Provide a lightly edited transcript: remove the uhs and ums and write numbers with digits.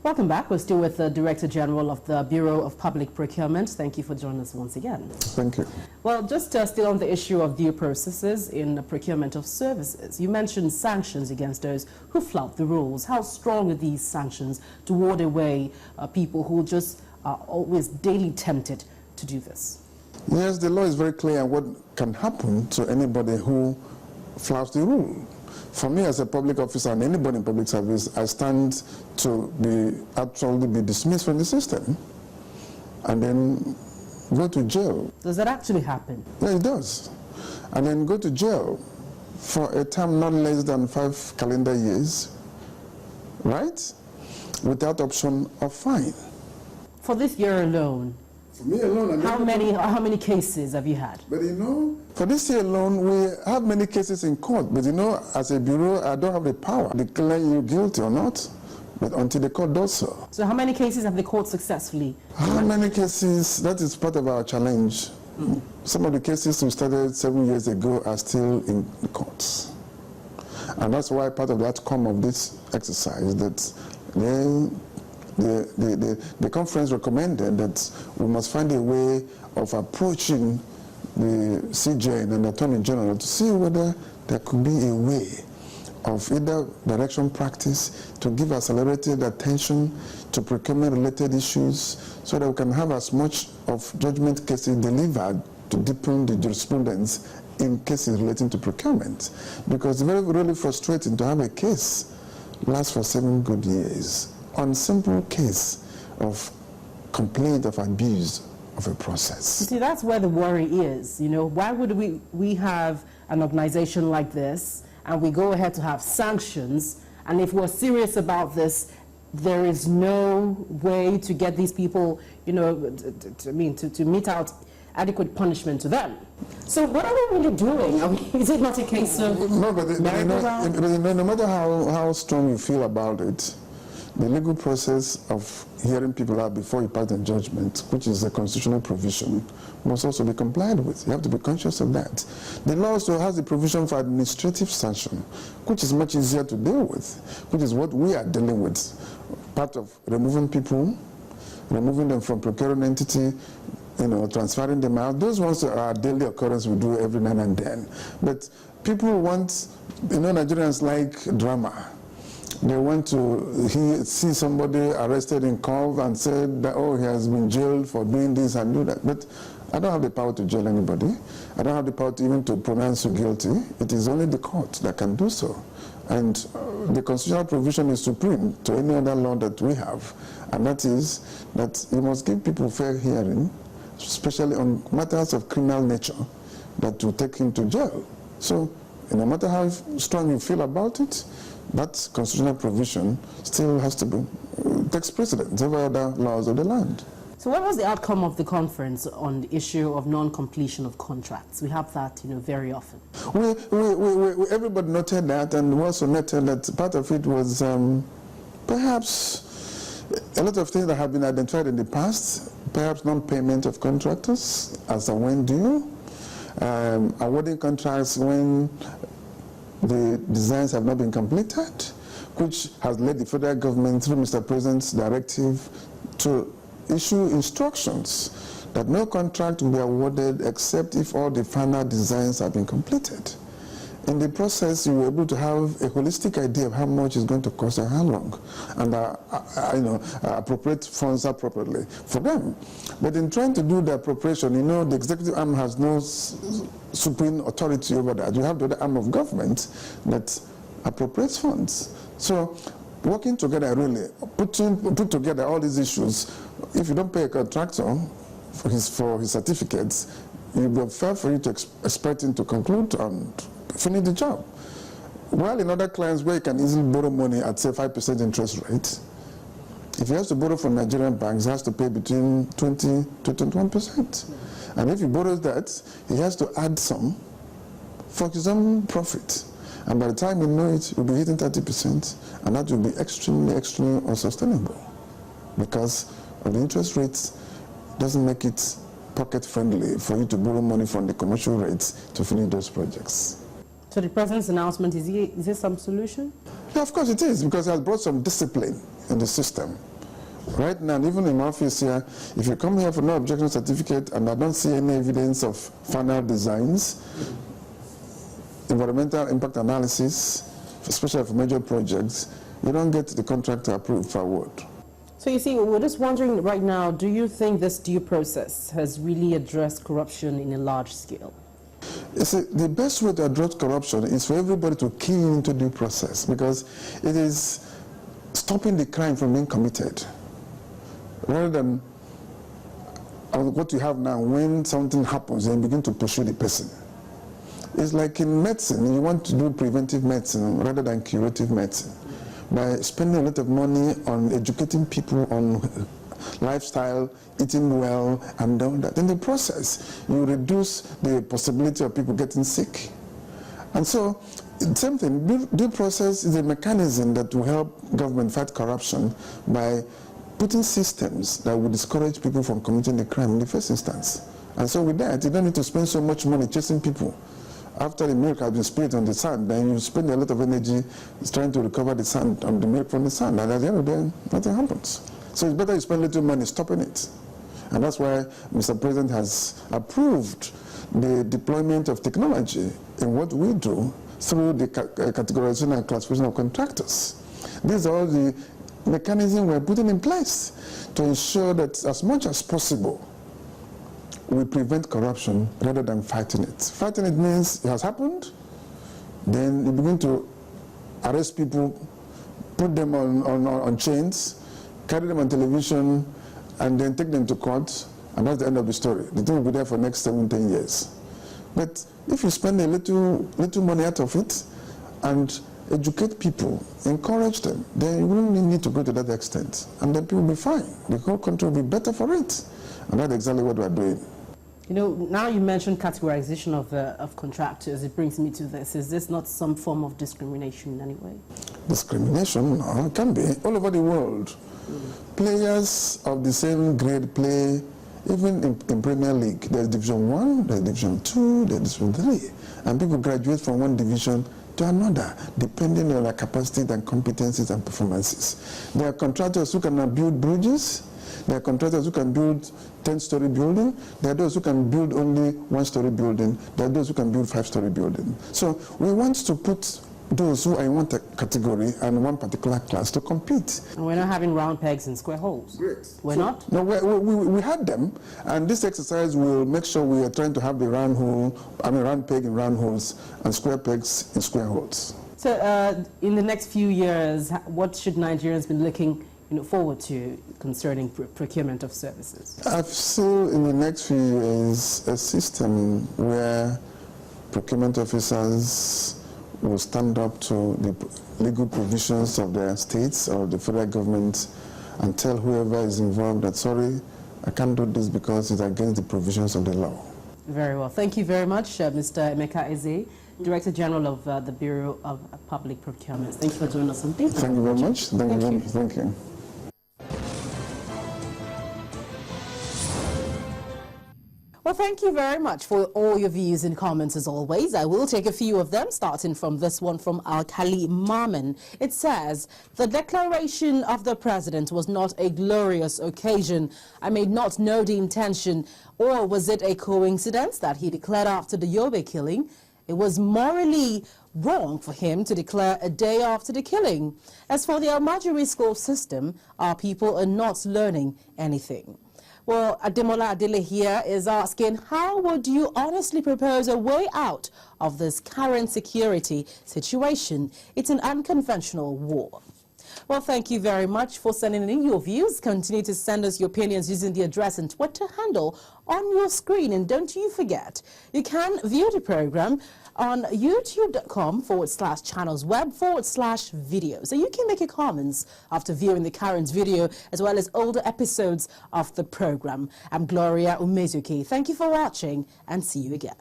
Welcome back. We're still with the Director General of the Bureau of Public Procurement. Thank you for joining us once again. Thank you. Well, just still on the issue of due processes in the procurement of services, you mentioned sanctions against those who flout the rules. How strong are these sanctions to ward away people who just are always daily tempted to do this? Yes, the law is very clear on what can happen to anybody who flouts the rule. For me as a public officer and anybody in public service, I stand to actually be dismissed from the system and then go to jail. Does that actually happen? Yeah, it does. And then go to jail for a term not less than 5 calendar years, right? Without option of fine. For this year alone? For me alone, how many cases have you had? But you know, for this year alone, we have many cases in court. But you know, as a bureau, I don't have the power to declare you guilty or not, but until the court does so. So how many cases have the court successfully? How many cases? That is part of our challenge. Some of the cases we started 7 years ago are still in the courts. And that's why part of the outcome of this exercise that the conference recommended that we must find a way of approaching the CJ and the Attorney General to see whether there could be a way of either direction practice to give accelerated attention to procurement-related issues so that we can have as much of judgment cases delivered to deepen the jurisprudence in cases relating to procurement. Because it's really frustrating to have a case last for 7 good years on simple case of complaint of abuse of a process. You see, that's where the worry is. You know, why would we have an organization like this and we go ahead to have sanctions, and if we're serious about this, there is no way to get these people, you know, to mete out adequate punishment to them. So what are we really doing? I mean, is it not a case of no matter how strong you feel about it, the legal process of hearing people out before you pass a judgment, which is a constitutional provision, must also be complied with. You have to be conscious of that. The law also has the provision for administrative sanction, which is much easier to deal with, which is what we are dealing with. Part of removing people, removing them from procuring entity, you know, transferring them out. Those ones are a daily occurrence we do every now and then. But people want, you know, Nigerians like drama. They want to see somebody arrested in court and said that, oh, he has been jailed for doing this and do that. But I don't have the power to jail anybody. I don't have the power to even to pronounce you guilty. It is only the court that can do so. And the constitutional provision is supreme to any other law that we have. And that is that you must give people fair hearing, especially on matters of criminal nature, that will take him to jail. So no matter how strong you feel about it, that constitutional provision still has to be, takes precedence over other laws of the land. So what was the outcome of the conference on the issue of non-completion of contracts? We have that, you know, very often. Everybody noted that, and we also noted that part of it was perhaps a lot of things that have been identified in the past, perhaps non-payment of contractors as and when due, awarding contracts when the designs have not been completed, which has led the federal government through Mr. President's directive to issue instructions that no contract will be awarded except if all the final designs have been completed. In the process, you were able to have a holistic idea of how much it's going to cost and how long, and appropriate funds appropriately for them. But in trying to do the appropriation, you know, the executive arm has no supreme authority over that. You have the other arm of government that appropriates funds. So working together, really, put together all these issues. If you don't pay a contractor for his certificates, it will be fair for you to expect him to conclude and finish the job. While in other clients where you can easily borrow money at, say, 5% interest rate, if he has to borrow from Nigerian banks, he has to pay between 20 to 21%. And if he borrows that, he has to add some for his own profit. And by the time you know it, you'll be hitting 30%, and that will be extremely, extremely unsustainable because of the interest rates doesn't make it pocket friendly for you to borrow money from the commercial rates to finish those projects. So the President's announcement, is this some solution? Yeah, of course it is, because it has brought some discipline in the system. Right now, even in my office here, if you come here for no objection certificate and I don't see any evidence of final designs, environmental impact analysis, especially for major projects, you don't get the contractor approved for award. So you see, we're just wondering right now, do you think this due process has really addressed corruption in a large scale? You see, the best way to address corruption is for everybody to key into due process, because it is stopping the crime from being committed, rather than what you have now. When something happens, then begin to pursue the person. It's like in medicine, you want to do preventive medicine rather than curative medicine. By spending a lot of money on educating people on lifestyle, eating well, and all that. In the process, you reduce the possibility of people getting sick. And so, same thing, due process is a mechanism that will help government fight corruption by putting systems that will discourage people from committing a crime in the first instance. And so with that, you don't need to spend so much money chasing people. After the milk has been spilled on the sand, then you spend a lot of energy trying to recover the sand, the milk from the sand, and at the end of the day, nothing happens. So it's better you spend little money stopping it. And that's why Mr. President has approved the deployment of technology in what we do through the categorization and classification of contractors. These are all the mechanisms we're putting in place to ensure that as much as possible, we prevent corruption rather than fighting it. Fighting it means it has happened, then you begin to arrest people, put them on chains, carry them on television, and then take them to court, and that's the end of the story. The thing will be there for the next 7-10 years. But if you spend a little money out of it and educate people, encourage them, then you won't need to go to that extent. And then people will be fine. The whole country will be better for it. And that's exactly what we're doing. You know, now you mentioned categorization of contractors. It brings me to this. Is this not some form of discrimination in any way? Discrimination? No, it can be. All over the world. Players of the same grade play, even in Premier League. There's Division 1, there's Division 2, there's Division 3. And people graduate from one division to another, depending on their capacity and competencies and performances. There are contractors who can build bridges. There are contractors who can build 10-story building. There are those who can build only 1-story building. There are those who can build 5-story building. So we want to put those who are in one category and one particular class to compete. And we're not having round pegs and square holes. Great. We're not? No, we had them, and this exercise will make sure we are trying to have the round peg in round holes and square pegs in square holes. So in the next few years, what should Nigerians be looking forward to concerning procurement of services? I've seen in the next few years a system where procurement officers will stand up to the legal provisions of their states or the federal government and tell whoever is involved that, sorry, I can't do this because it's against the provisions of the law. Very well. Thank you very much, Mr. Emeka Ezeh, Director General of the Bureau of Public Procurement. Thank you for joining us. Thank you very much. Thank you. Well, thank you very much for all your views and comments as always. I will take a few of them, starting from this one from Alkali Maman. It says, the declaration of the president was not a glorious occasion. I may not know the intention, or was it a coincidence that he declared after the Yobe killing? It was morally wrong for him to declare a day after the killing. As for the Almajiri school system, our people are not learning anything. Well, Ademola Adele here is asking, how would you honestly propose a way out of this current security situation? It's an unconventional war. Well, thank you very much for sending in your views. Continue to send us your opinions using the address and Twitter handle on your screen. And don't you forget, you can view the program on youtube.com/channelsweb/videos. So you can make your comments after viewing the current video as well as older episodes of the program. I'm Gloria Umezuki. Thank you for watching and see you again.